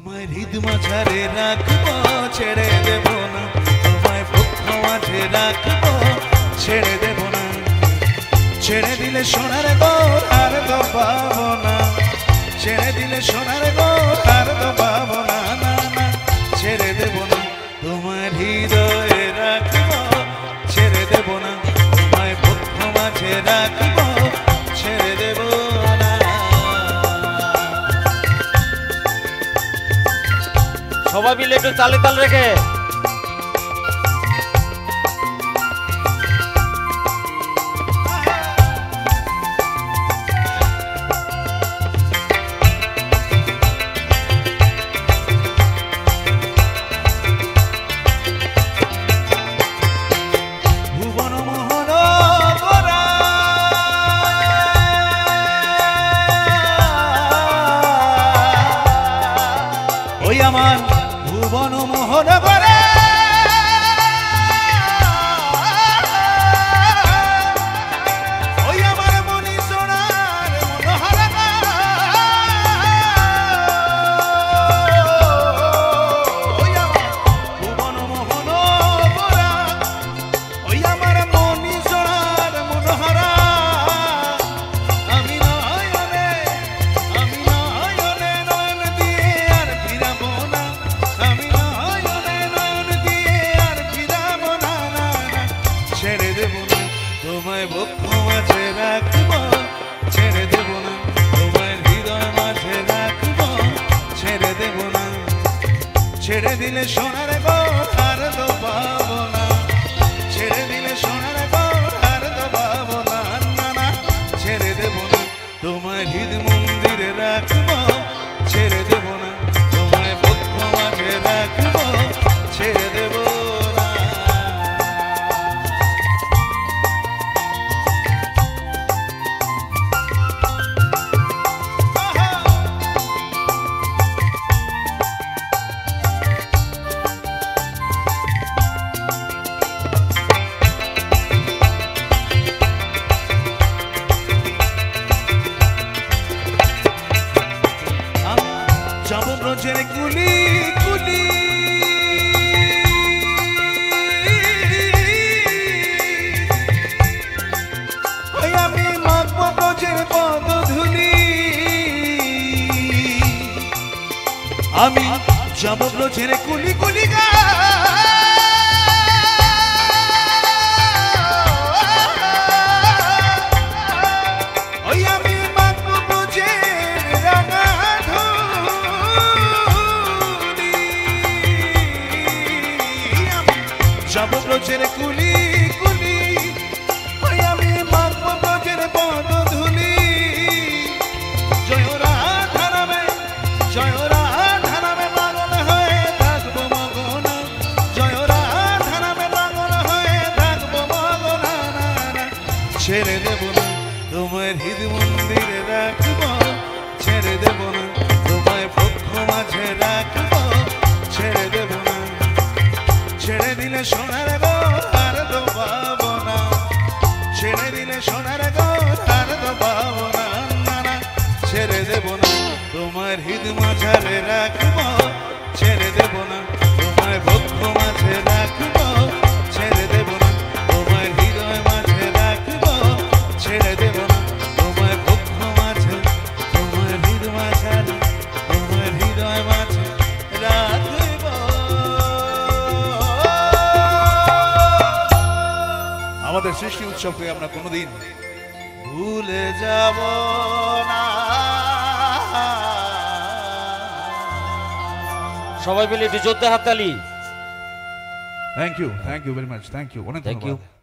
তোমায় হৃদ মাঝারে রাখবো ছেড়ে দেব না, তোমায় বক্ষ মাঝে রাখবো ছেড়ে দেব না, ছেড়ে দিলে সোনার গৌর আর তো পাবো না, ছেড়ে দিলে সোনার গৌর আর তো পাবো না, না না ছেড়ে দেব না, তোমার হৃদয়ে রাখবো ছেড়ে দেব না, তোমায় বক্ষ মাঝে রাখবো ছেড়ে দেব না। সবাই মিলে একটু তালে তাল রেখে আমার ভুবন মোহন করে ওই আমার মনি সোনার মনোহর ওই আমার ভুবন মোহন করা ওই আমার মনি সোনার মনোহর আমি নয়নে নয়ন দিয়ে আর ফিরাবো না, আমি নয়নে নয়ন দিয়ে আর ফিরাবো না, না না ছেড়ে দেব না, তোমায় বক্ষ মাঝে রাখবো ছেড়ে দেব না, তোমায় হৃদয় মাঝে রাখবো ছেড়ে দেব না, ছেড়ে দিলে সোনার গৌর আর তো পাবো না, ছেড়ে দিলে সোনার গৌর আর তো পাবো না, না না ছেড়ে দেব না, তোমায় হৃদ মন্দিরে রাখবো ছেড়ে দেব না, তোমায় বক্ষ মাঝে রাখবো ছেড়ে দেব না। যাব ব্রজের কুলি কুলি ওই আমি মাখব ব্রজের পদধূলি, আমি যাব ব্রজের কুলি কুলি গা ওই আমি মাখব ব্রজের রাঙা যাব ব্রজের কুলি কুলি ওই আমি মাখব ব্রজের পদধূলি, জয় রাধা নামে পাগল হয়ে থাকবো মগন, জয় রাধা নামে পাগল হয়ে থাকবো মগন, না না ছেড়ে দেব না, তোমার হৃদ মন্দিরে রাখবো ছেড়ে দেব না, তোমায় পক্ষ মাঝে রাখবো ছেড়ে দেব না, ছেড়ে দিলে সোনার গৌর আর তো পাবো না, ছেড়ে দিলে সোনার গৌর আর তো পাবো না, না না ছেড়ে দেব না, তোমার হৃদ মাঝারে রাখবো ছেড়ে দেব না, তোমায় বক্ষ মাঝে রাখবো ছেড়ে দেব না, তোমার হৃদয় মাঝে রাখবো ছেড়ে দেব না, তোমায় বক্ষ মাঝে তোমার হৃদয় মাঝারে তোমার হৃদয় মাঝে রাখবো। আমাদের সৃষ্টি উৎসবকে আমরা কোনোদিন ভুলে যাব না। সবাই মিলে একটু জোরদার হাততালি। Thank you very much, thank you, অনেক থ্যাংক ইউ। ধন্যবাদ।